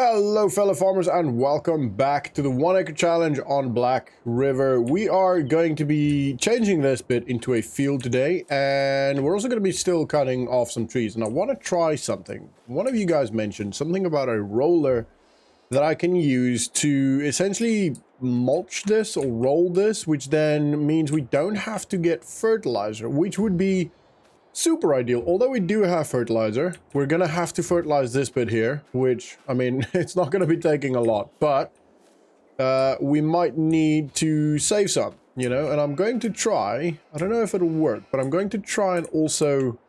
Hello fellow farmers and welcome back to the 1 acre challenge on Black River. We are going to be changing this bit into a field today, and we're also going to be still cutting off some trees. And I want to try something. One of you guys mentioned something about a roller that I can use to essentially mulch this or roll this, which then means we don't have to get fertilizer, which would be super ideal. Although we do have fertilizer, we're gonna have to fertilize this bit here, which, I mean, it's not gonna be taking a lot, but we might need to save some, you know. And I'm going to try, I don't know if it'll work, but I'm going to try and also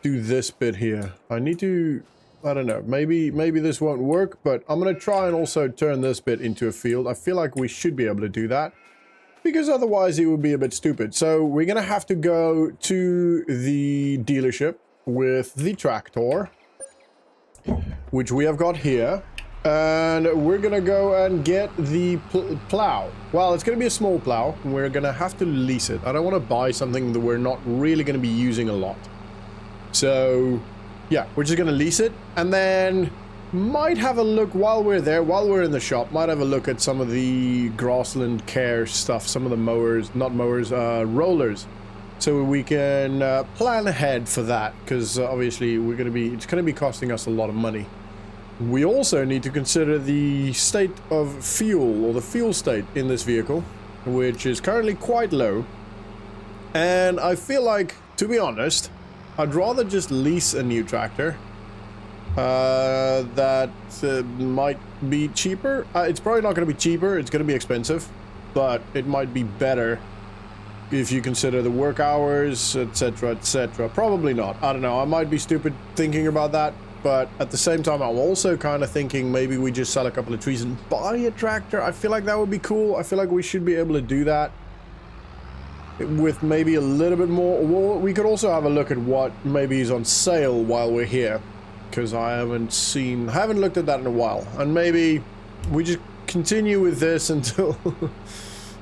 do this bit here. I need to, I don't know, maybe this won't work, but I'm gonna try and also turn this bit into a field. I feel like we should be able to do that, because otherwise it would be a bit stupid. So we're gonna have to go to the dealership with the tractor, which we have got here, and we're gonna go and get the plow. Well, it's gonna be a small plow. We're gonna have to lease it. I don't want to buy something that we're not really gonna be using a lot. So yeah, we're just gonna lease it, and then might have a look while we're there, while we're in the shop, might have a look at some of the grassland care stuff, some of the mowers, not mowers, rollers, so we can plan ahead for that, because obviously it's gonna be costing us a lot of money. We also need to consider the state of fuel, or the fuel state in this vehicle, which is currently quite low, and I feel like, to be honest, I'd rather just lease a new tractor. That might be cheaper. It's probably not going to be cheaper, it's going to be expensive, but it might be better if you consider the work hours, etc, etc. Probably not, I don't know, I might be stupid thinking about that, but at the same time I'm also kind of thinking maybe we just sell a couple of trees and buy a tractor. I feel like that would be cool. I feel like we should be able to do that with maybe a little bit more. Well, we could also have a look at what maybe is on sale while we're here, because I haven't looked at that in a while, and maybe we just continue with this until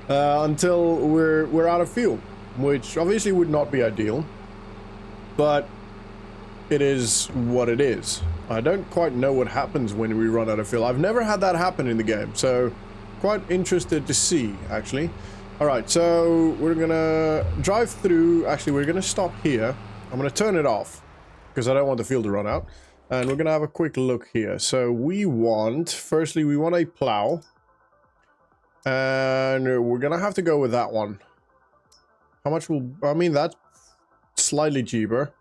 until we're out of fuel, which obviously would not be ideal, but it is what it is. I don't quite know what happens when we run out of fuel. I've never had that happen in the game, so quite interested to see, actually. All right, so we're gonna drive through. Actually, we're gonna stop here. I'm gonna turn it off because I don't want the fuel to run out. And we're gonna have a quick look here. So firstly we want a plow, and we're gonna have to go with that one. How much I mean, that's slightly cheaper.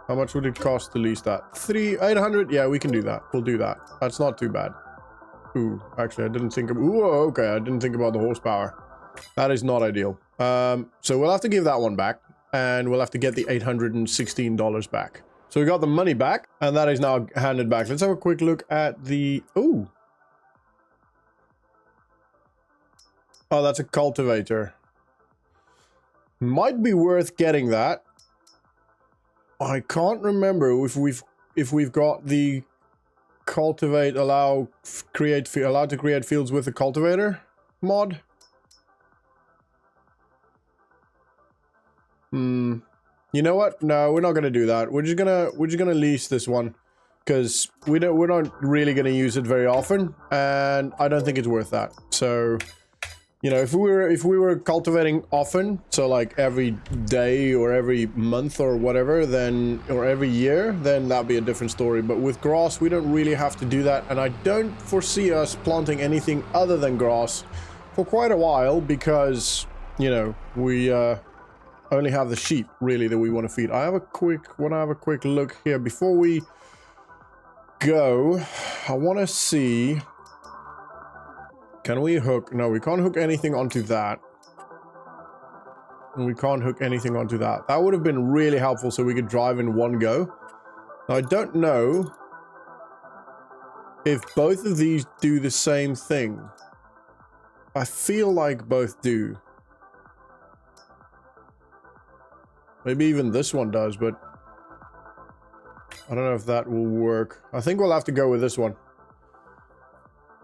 How much would it cost to lease that? 800. Yeah, we can do that. We'll do that. That's not too bad. Ooh, actually I didn't think of, ooh, okay, I didn't think about the horsepower. That is not ideal. So we'll have to give that one back, and we'll have to get the $816 back. So we got the money back, and that is now handed back. Let's have a quick look at the... Ooh. Oh, that's a cultivator. Might be worth getting that. I can't remember if we've got the cultivate allowed to create fields with the cultivator mod. You know what? No, we're not gonna do that. We're just gonna lease this one, because we're not really gonna use it very often, and I don't think it's worth that. So, you know, if we were cultivating often, so like every day or every month or whatever, then, or every year, then that'd be a different story. But with grass, we don't really have to do that, and I don't foresee us planting anything other than grass for quite a while, because, you know, we only have the sheep really that we want to feed. I want to have a quick look here before we go. I want to see, can we hook? No, we can't hook anything onto that, and we can't hook anything onto that. That would have been really helpful, so we could drive in one go. Now, I don't know if both of these do the same thing. I feel like both do. Maybe even this one does, but I don't know if that will work. I think we'll have to go with this one.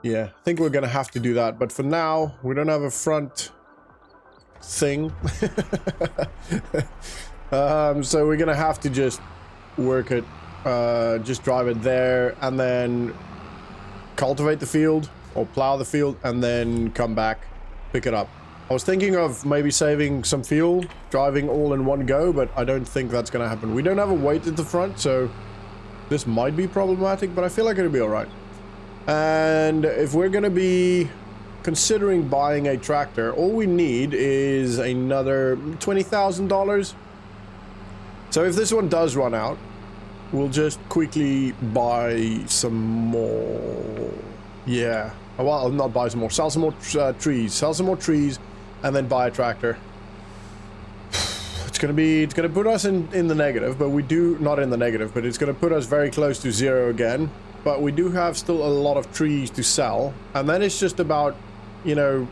Yeah, I think we're gonna have to do that. But for now, we don't have a front thing. So we're gonna have to just work it, just drive it there, and then cultivate the field or plow the field and then come back, pick it up. I was thinking of maybe saving some fuel, driving all in one go, but I don't think that's going to happen. We don't have a weight at the front, so this might be problematic, but I feel like it'll be all right. And if we're going to be considering buying a tractor, all we need is another $20,000. So if this one does run out, we'll just quickly buy some more. Yeah. Well, not buy some more. Sell some more trees. Sell some more trees, and then buy a tractor. It's gonna put us in the negative, but we do not in the negative, but it's gonna put us very close to zero again. But we do have still a lot of trees to sell, and then it's just about, you know,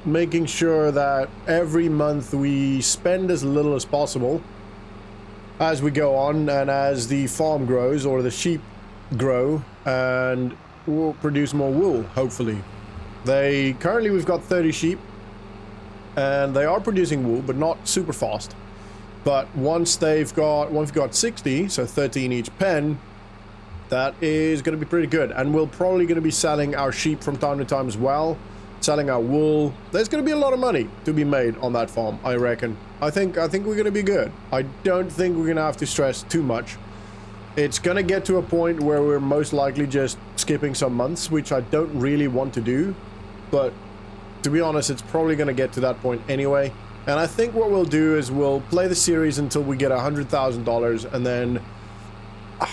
making sure that every month we spend as little as possible as we go on, and as the farm grows or the sheep grow, and we'll produce more wool, hopefully. Currently we've got 30 sheep, and they are producing wool, but not super fast. But once we've got 60, so 13 each pen, that is going to be pretty good. And we're probably going to be selling our sheep from time to time as well, selling our wool. There's going to be a lot of money to be made on that farm, I reckon. I think we're going to be good. I don't think we're going to have to stress too much. It's going to get to a point where we're most likely just skipping some months, which I don't really want to do. But to be honest, it's probably going to get to that point anyway. And I think what we'll do is we'll play the series until we get $100,000, and then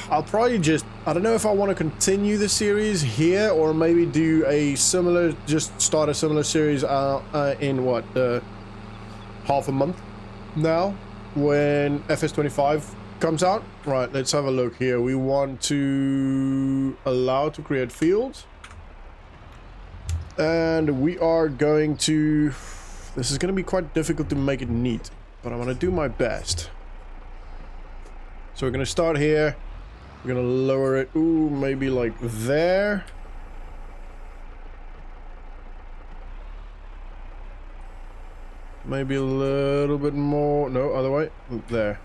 I'll probably just, I don't know if I want to continue the series here or maybe do a similar, just start a similar series in what, half a month now when FS22 comes out. Right, let's have a look here. We want to allow to create fields, and we are going to, this is going to be quite difficult to make it neat, but I'm going to do my best. So we're going to start here. We're going to lower it, ooh, maybe like there. Maybe a little bit more, no, other way, there.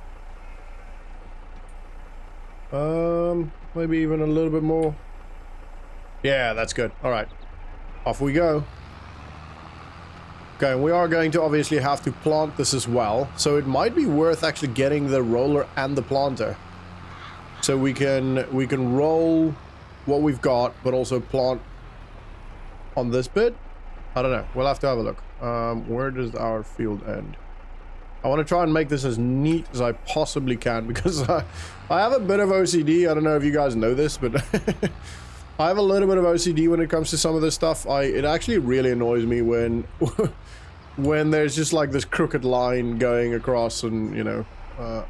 Maybe even a little bit more. Yeah, that's good. All right, off we go. Okay, and we are going to obviously have to plant this as well, so it might be worth actually getting the roller and the planter, so we can roll what we've got, but also plant on this bit. I don't know. We'll have to have a look. Where does our field end? I want to try and make this as neat as I possibly can, because I have a bit of OCD. I don't know if you guys know this, but I have a little bit of OCD when it comes to some of this stuff. It actually really annoys me when when there's just like this crooked line going across, and you know,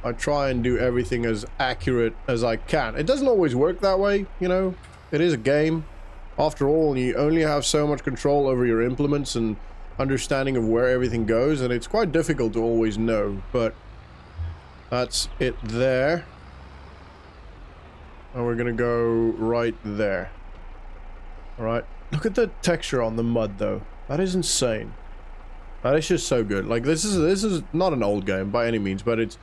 I try and do everything as accurate as I can. It doesn't always work that way, you know. It is a game after all, and you only have so much control over your implements and understanding of where everything goes, and it's quite difficult to always know. But that's it there, and we're gonna go right there. All right, look at the texture on the mud though. That is insane. That is just so good. Like, this is not an old game by any means, but it's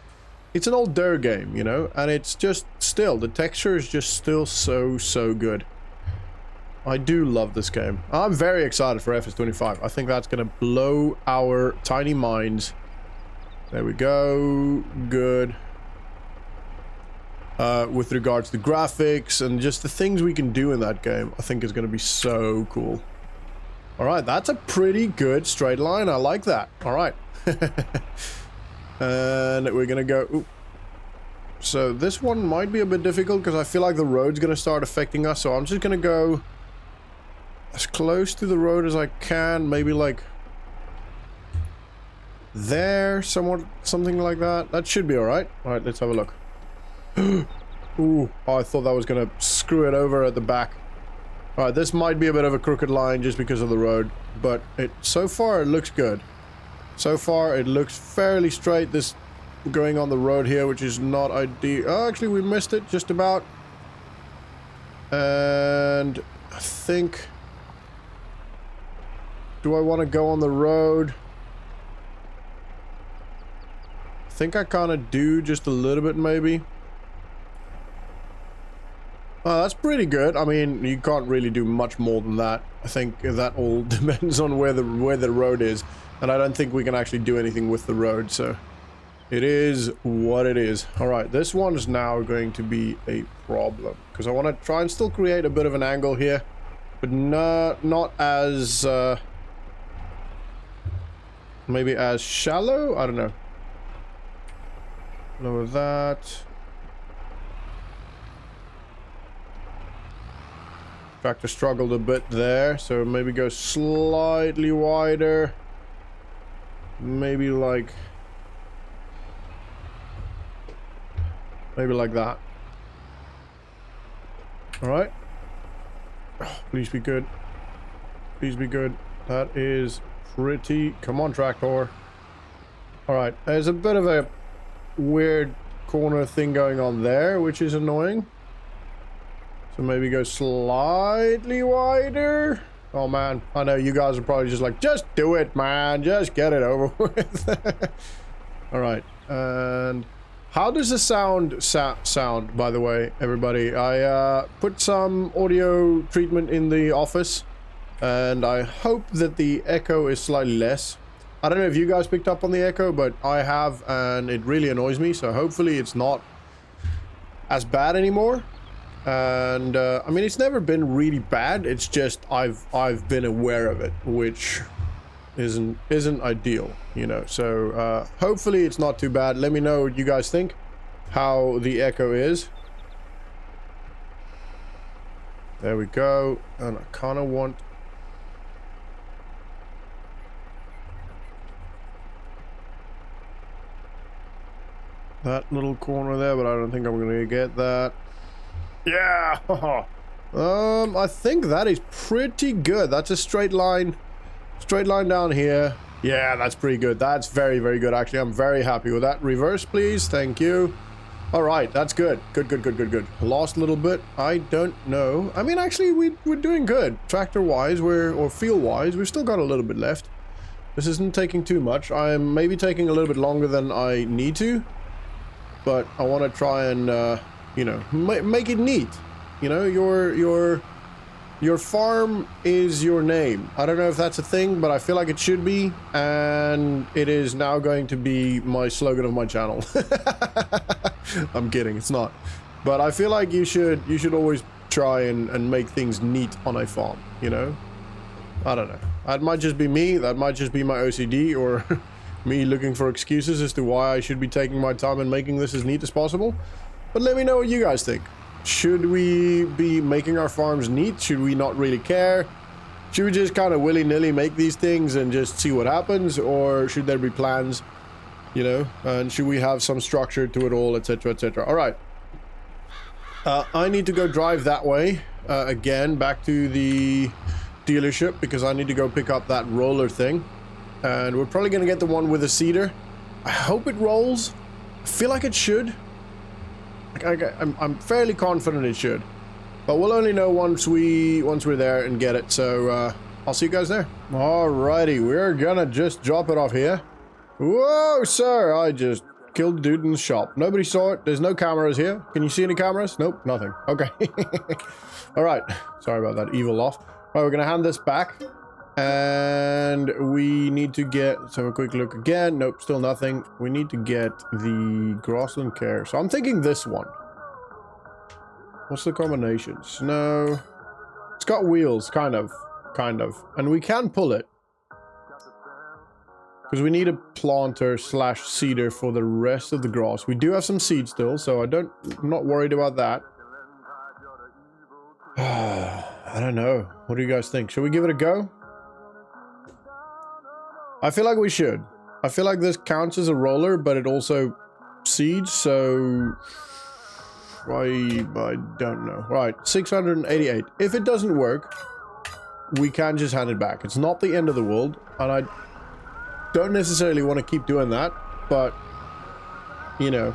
an older game, you know, and it's just still, the texture is just still so good. I do love this game. I'm very excited for FS22. I think that's going to blow our tiny minds. There we go. Good. With regards to graphics and just the things we can do in that game, I think is going to be so cool. All right, that's a pretty good straight line. I like that. All right. And we're going to go... Ooh. So this one might be a bit difficult because I feel like the road's going to start affecting us. So I'm just going to go as close to the road as I can, maybe like there, somewhat, something like that. That should be all right. All right, let's have a look. Ooh, oh, I thought that was gonna screw it over at the back. All right, this might be a bit of a crooked line just because of the road, but so far it looks good. So far it looks fairly straight. This going on the road here, which is not ideal. Oh, actually, we missed it just about. And I think... Do I want to go on the road? I think I kind of do, just a little bit maybe. That's pretty good. I mean, you can't really do much more than that. I think that all depends on where the road is, and I don't think we can actually do anything with the road, so it is what it is. All right, this one is now going to be a problem because I want to try and still create a bit of an angle here, but not as maybe as shallow. I don't know. Lower that. Tractor struggled a bit there, so maybe go slightly wider. Maybe like that. All right. Oh, please be good. Please be good. That is pretty. Come on, tractor. All right. There's a bit of a weird corner thing going on there, which is annoying. So maybe go slightly wider. Oh man, I know you guys are probably just like, just do it, man. Just get it over with. All right. And how does the sound, by the way, everybody? I put some audio treatment in the office, and I hope that the echo is slightly less. I don't know if you guys picked up on the echo, but I have, and it really annoys me. So hopefully it's not as bad anymore. And I mean, it's never been really bad. It's just I've been aware of it, which isn't ideal, you know. So hopefully it's not too bad. Let me know what you guys think, how the echo is. There we go. And I kind of want that little corner there, but I don't think I'm gonna get that. Yeah. I think that is pretty good. That's a straight line down here. Yeah, that's pretty good. That's very, very good. Actually, I'm very happy with that. Reverse, please. Thank you. All right, that's good. Good. Lost a little bit. I don't know. I mean, actually, we're doing good. Tractor-wise, or field-wise, we've still got a little bit left. This isn't taking too much. I'm maybe taking a little bit longer than I need to, but I want to try and you know, make it neat. You know, your farm is your name. I don't know if that's a thing, but I feel like it should be, and it is now going to be my slogan of my channel. I'm kidding, it's not. But I feel like you should always try and make things neat on a farm, you know? I don't know. That might just be me, that might just be my OCD, or me looking for excuses as to why I should be taking my time and making this as neat as possible. But let me know what you guys think. Should we be making our farms neat? Should we not really care? Should we just kind of willy-nilly make these things and just see what happens? Or should there be plans, you know? And should we have some structure to it all, etc., etc.? All right. I need to go drive that way again, back to the dealership, because I need to go pick up that roller thing. And we're probably going to get the one with the cedar. I hope it rolls. I feel like it should. I'm fairly confident it should, but we'll only know once we're there and get it. So I'll see you guys there. Alrighty, we're gonna just drop it off here. Whoa, sir! I just killed the dude in the shop. Nobody saw it. There's no cameras here. Can you see any cameras? Nope, nothing. Okay. All right. Sorry about that evil laugh. All right, we're gonna hand this back. And we need to get, let's have a quick look again. Nope, still nothing. We need to get the grassland care. So I'm thinking this one. What's the combination? Snow. It's got wheels, kind of. And we can pull it. Because we need a planter / seeder for the rest of the grass. We do have some seed still, so I'm not worried about that. I don't know. What do you guys think? Should we give it a go? I feel like we should. I feel like this counts as a roller, but it also seeds, so I don't know. Right, 688. If it doesn't work, we can just hand it back. It's not the end of the world, and I don't necessarily want to keep doing that, but you know,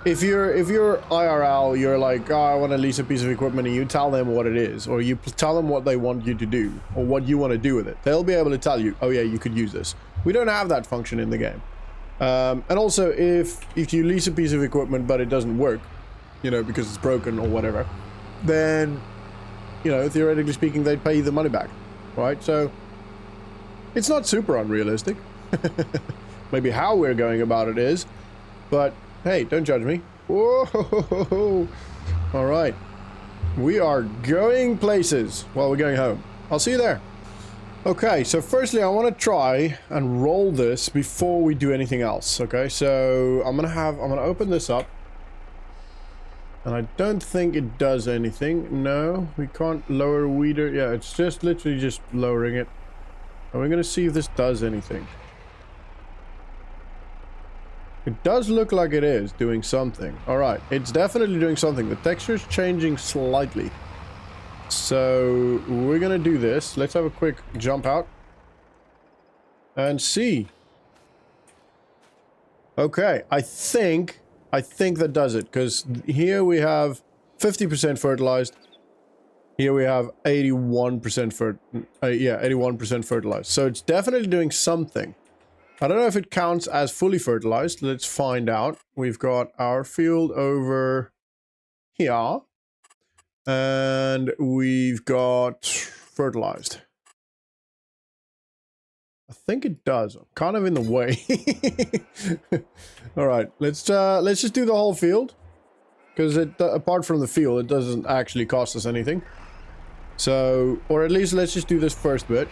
if you're IRL, you're like, oh, I want to lease a piece of equipment, and you tell them what it is, or you tell them what they want you to do, or what you want to do with it. They'll be able to tell you, oh yeah, you could use this. We don't have that function in the game. And also, if you lease a piece of equipment but it doesn't work, you know, because it's broken or whatever, then, you know, theoretically speaking, they'd pay you the money back, right? So it's not super unrealistic. Maybe how we're going about it is, but hey, don't judge me. Whoa! All right, we are going places. Well, we're going home. I'll see you there. Okay, so firstly, I want to try and roll this before we do anything else. Okay, so I'm gonna open this up, and I don't think it does anything. No, we can't lower weeder. Yeah, it's just literally just lowering it. And we're gonna see if this does anything. It does look like it is doing something. All right, it's definitely doing something. The texture is changing slightly. So we're gonna do this. Let's have a quick jump out and see. Okay, I think that does it, because here we have 50% fertilized. Here we have 81% 81% fertilized. So it's definitely doing something. I don't know if it counts as fully fertilized. Let's find out. We've got our field over here. And we've got fertilized. I think it does. I'm kind of in the way. All right, let's just do the whole field, because apart from the field, it doesn't actually cost us anything. So, or at least let's just do this first bit,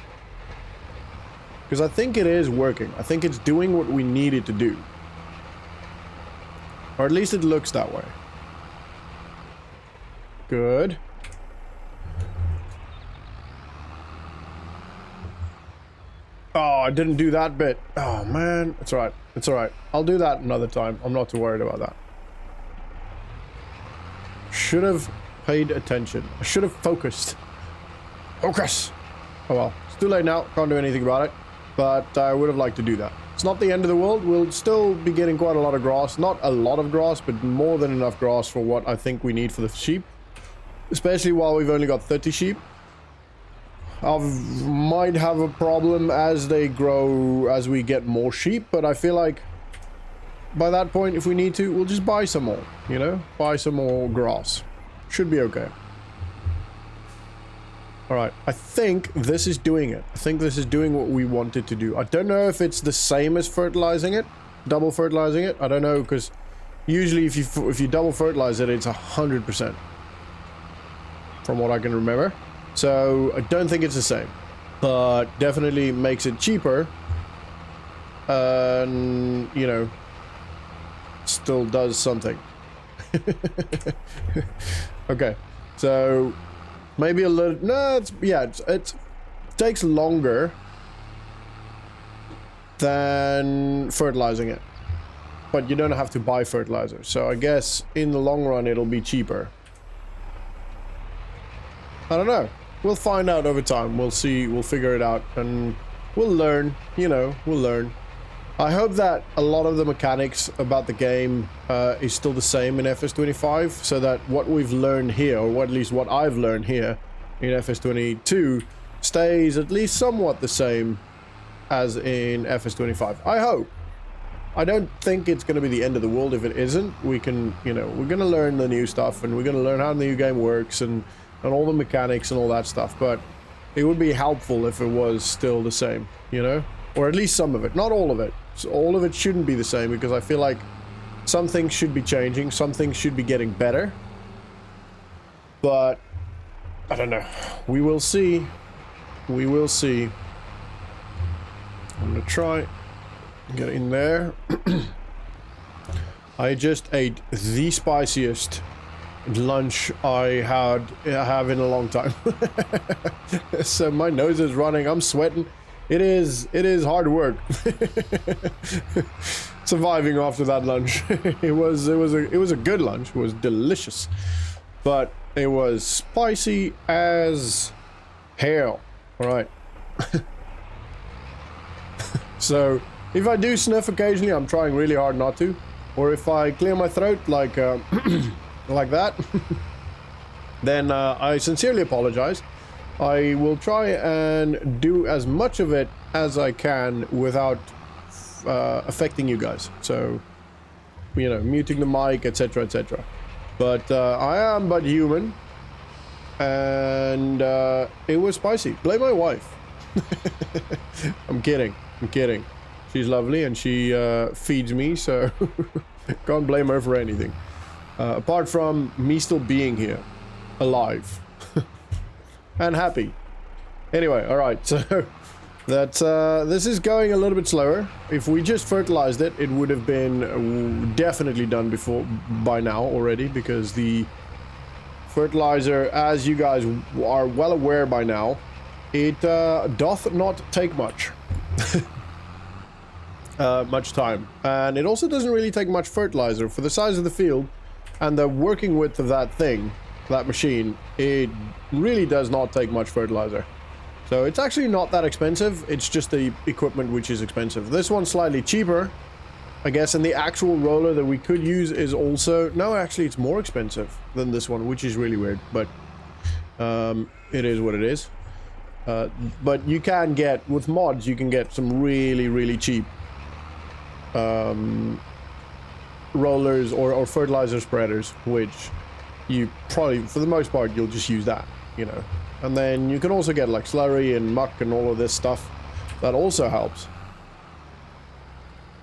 because I think it is working. I think it's doing what we need it to do, or at least it looks that way. Good. Oh, I didn't do that bit. Oh, man. It's alright. It's alright. I'll do that another time. I'm not too worried about that. Should have paid attention. I should have focused. Focus! Oh, well. It's too late now. Can't do anything about it. But I would have liked to do that. It's not the end of the world. We'll still be getting quite a lot of grass. Not a lot of grass, but more than enough grass for what I think we need for the sheep. Especially while we've only got 30 sheep. I might have a problem as they grow, as we get more sheep, but I feel like by that point, if we need to, we'll just buy some more, you know? Buy some more grass. Should be okay. Alright, I think this is doing it. I think this is doing what we wanted to do. I don't know if it's the same as fertilizing it, double fertilizing it. I don't know, because usually if you double fertilize it, it's 100%. From what I can remember. So I don't think it's the same, but definitely makes it cheaper, and you know, still does something. Okay, so maybe a little, no, it takes longer than fertilizing it, but you don't have to buy fertilizer, so I guess in the long run it'll be cheaper. I don't know. We'll find out over time. We'll see. We'll figure it out, and we'll learn. You know, we'll learn. I hope that a lot of the mechanics about the game is still the same in FS25, so that what we've learned here, or at least what I've learned here in FS22, stays at least somewhat the same as in FS25. I hope. I don't think it's going to be the end of the world if it isn't. We can, you know, we're going to learn the new stuff, and we're going to learn how the new game works, and all the mechanics and all that stuff, but it would be helpful if it was still the same, you know? Or at least some of it, not all of it. So all of it shouldn't be the same, because I feel like some things should be changing, some things should be getting better. But, I don't know. We will see. We will see. I'm gonna try get in there. I just ate the spiciest lunch I have in a long time. So my nose is running, I'm sweating. It is hard work. Surviving after that lunch. it was a good lunch. It was delicious, but it was spicy as hell. All right. So if I do sniff occasionally, I'm trying really hard not to, or if I clear my throat like like that, then I sincerely apologize. I will try and do as much of it as I can without affecting you guys. So, you know, muting the mic, etc., etc. But I am but human. And it was spicy. Blame my wife. I'm kidding. I'm kidding. She's lovely and she feeds me, so can't blame her for anything. Apart from me still being here, alive, and happy. Anyway, alright, so that's, this is going a little bit slower. If we just fertilized it, it would have been definitely done by now already, because the fertilizer, as you guys are well aware by now, it doth not take much. Much time. And it also doesn't really take much fertilizer. For the size of the field and the working width of that thing, that machine, it really does not take much fertilizer. So it's actually not that expensive, it's just the equipment which is expensive. This one's slightly cheaper, I guess, and the actual roller that we could use is also... No, actually it's more expensive than this one, which is really weird, but it is what it is. But you can get, with mods, you can get some really, really cheap rollers or fertilizer spreaders, which you probably, for the most part, you'll just use that, you know. And then you can also get like slurry and muck and all of this stuff. That also helps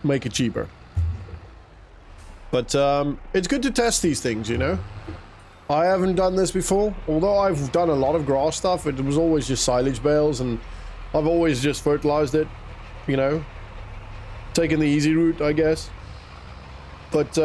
make it cheaper. But it's good to test these things, you know. I haven't done this before, although I've done a lot of grass stuff. It was always just silage bales, and I've always just fertilized it, you know, taking the easy route, I guess. But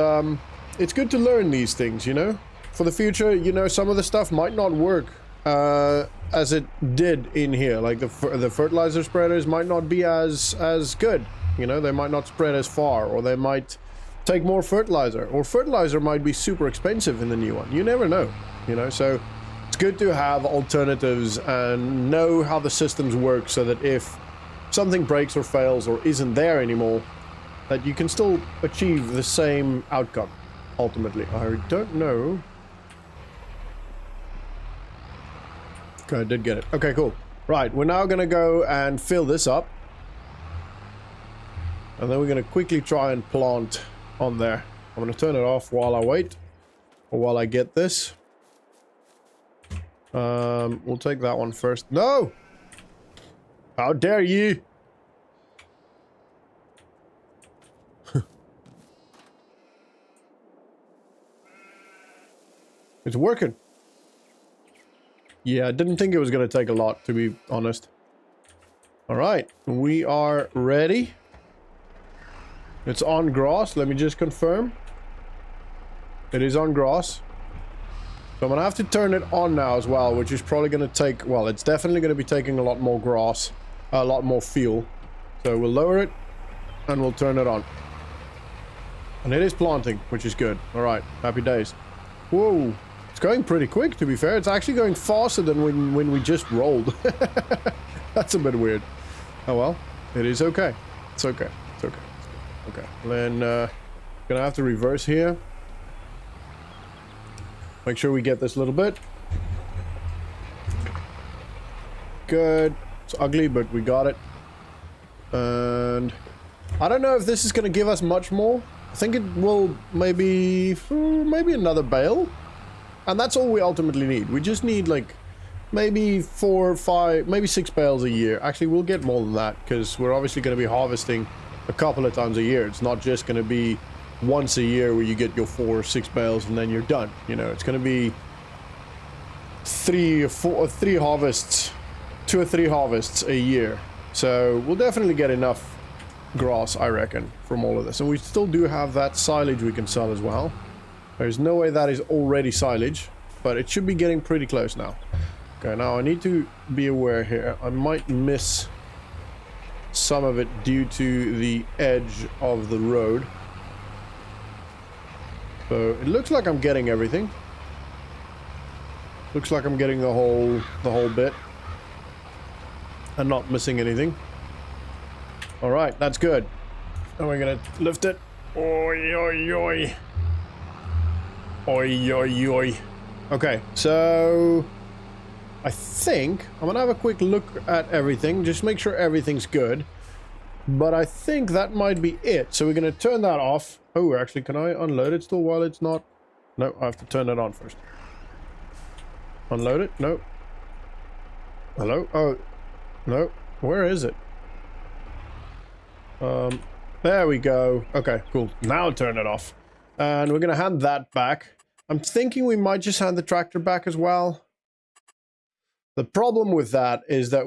it's good to learn these things, you know. For the future, you know, some of the stuff might not work as it did in here. Like the fertilizer spreaders might not be as good, you know. They might not spread as far, or they might take more fertilizer, or fertilizer might be super expensive in the new one. You never know, you know. So it's good to have alternatives and know how the systems work, so that if something breaks or fails or isn't there anymore, that you can still achieve the same outcome ultimately. I don't know. Okay, I did get it. Okay, cool. Right, we're now gonna go and fill this up, and then we're gonna quickly try and plant on there. I'm gonna turn it off while I wait, or while I get this. We'll take that one first. No! How dare you! It's working. Yeah, I didn't think it was gonna take a lot, to be honest. Alright, we are ready. It's on grass. Let me just confirm. It is on grass. So I'm gonna have to turn it on now as well, which is probably gonna take... Well, it's definitely gonna be taking a lot more grass. A lot more fuel. So we'll lower it, and we'll turn it on. And it is planting, which is good. Alright, happy days. Whoa. It's going pretty quick, to be fair. It's actually going faster than when we just rolled. That's a bit weird. Oh well. It is okay. It's okay. It's okay. Okay. Then, gonna have to reverse here. Make sure we get this little bit. Good. It's ugly, but we got it. And I don't know if this is gonna give us much more. I think it will maybe another bale. And that's all we ultimately need. We just need like maybe 4 or 5, maybe 6 bales a year. Actually, we'll get more than that, because we're obviously going to be harvesting a couple of times a year. It's not just going to be once a year where you get your 4 or 6 bales and then you're done. You know, it's going to be 3 or 4 or 3 harvests, 2 or 3 harvests a year. So we'll definitely get enough grass, I reckon, from all of this. And we still do have that silage we can sell as well. There's no way that is already silage, but it should be getting pretty close now. Okay, now I need to be aware here. I might miss some of it due to the edge of the road. So it looks like I'm getting everything. Looks like I'm getting the whole bit and not missing anything. All right, that's good. And we're gonna lift it. Oi, oi, oi. Oi, oi, oi. Okay, so I think I'm gonna have a quick look at everything, just make sure everything's good. But I think that might be it. So we're gonna turn that off. Oh, actually, can I unload it still while it's not No, I have to turn it on first. Unload it? No. Hello? Oh, no. Where is it? There we go. Okay, cool. Now turn it off. And we're gonna hand that back. I'm thinking we might just hand the tractor back as well. The problem with that is that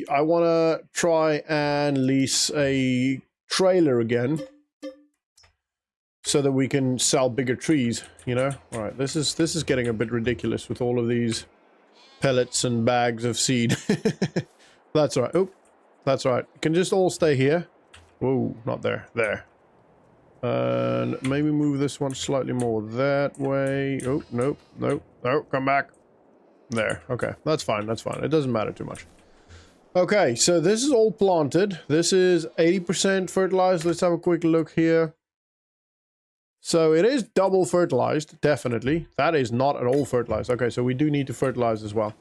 I want to try and lease a trailer again so that we can sell bigger trees, you know? All right, this is getting a bit ridiculous with all of these pellets and bags of seed. That's all right. Oh, that's all right. Can just all stay here. Whoa, not there. There. And maybe move this one slightly more that way. Oh, nope, nope. Oh, come back. There. Okay, that's fine. That's fine. It doesn't matter too much. Okay, so this is all planted. This is 80% fertilized. Let's have a quick look here. So it is double fertilized, definitely. That is not at all fertilized. Okay, so we do need to fertilize as well.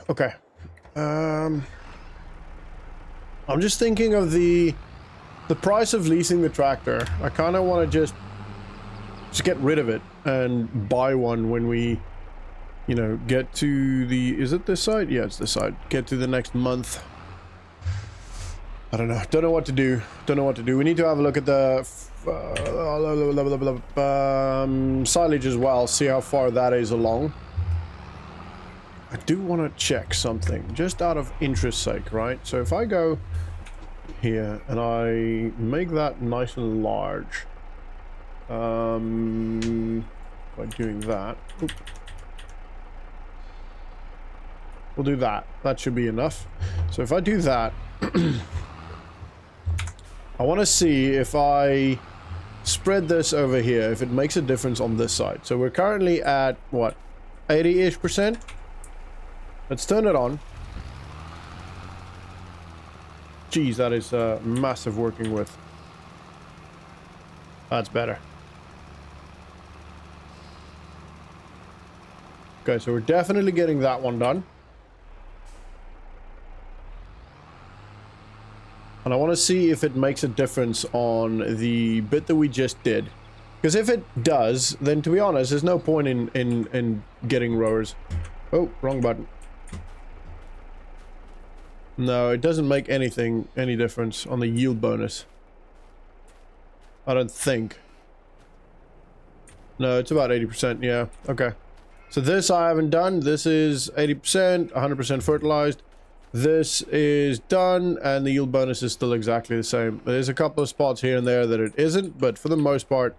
Okay. I'm just thinking of the price of leasing the tractor. I kind of want to just get rid of it and buy one when we, you know, get to the... Is it this side? Yeah, it's this side. Get to the next month. I don't know. Don't know what to do. Don't know what to do. We need to have a look at the silage as well. See how far that is along. I do want to check something, just out of interest's sake, right? So if I go here and I make that nice and large, by doing that, oop. We'll do that. That should be enough. So if I do that, I want to see if I spread this over here, if it makes a difference on this side. So we're currently at, what, 80-ish%? Let's turn it on. Geez, that is massive working with. That's better. Okay, so we're definitely getting that one done. And I want to see if it makes a difference on the bit that we just did. Because if it does, then to be honest, there's no point in getting rowers. Oh, wrong button. No, it doesn't make any difference on the yield bonus. I don't think. No, it's about 80%, yeah. Okay. So this I haven't done. This is 80%, 100% fertilized. This is done, and the yield bonus is still exactly the same. There's a couple of spots here and there that it isn't, but for the most part,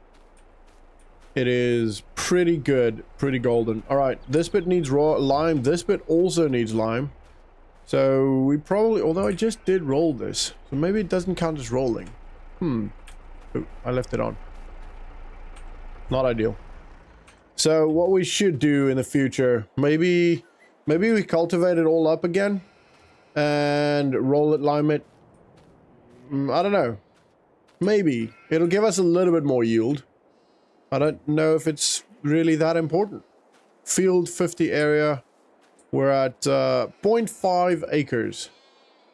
it is pretty good, pretty golden. All right, this bit needs raw lime. This bit also needs lime. So we probably, although I just did roll this, so maybe it doesn't count as rolling. Oh, I left it on. Not ideal. So what we should do in the future, maybe we cultivate it all up again and roll it, lime it. I don't know. Maybe it'll give us a little bit more yield. I don't know if it's really that important. Field 50 area. We're at 0.5 acres.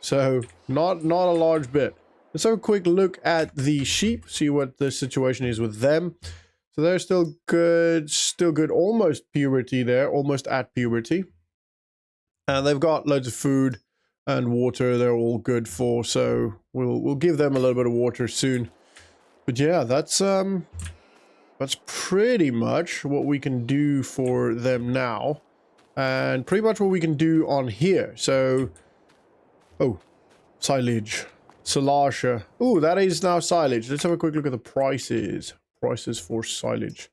So not a large bit. Let's have a quick look at the sheep, see what the situation is with them. So they're still good, almost puberty there, almost at puberty. And they've got loads of food and water they're all good for, so we'll give them a little bit of water soon. But yeah, that's pretty much what we can do for them now. And pretty much what we can do on here. So, oh, silage. Silage. Oh, that is now silage. Let's have a quick look at the prices. Prices for silage.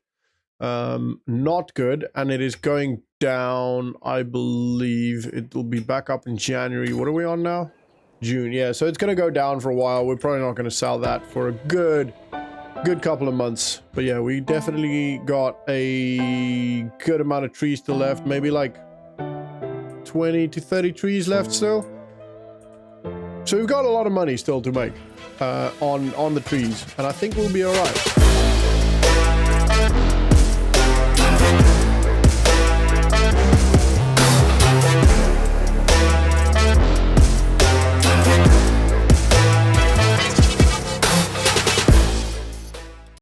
Not good. And it is going down, I believe. It will be back up in January. What are we on now? June. Yeah, so it's going to go down for a while. We're probably not going to sell that for a good couple of months. But yeah, we definitely got a good amount of trees still left. Maybe like 20 to 30 trees left still. So we've got a lot of money still to make on the trees. And I think we'll be alright.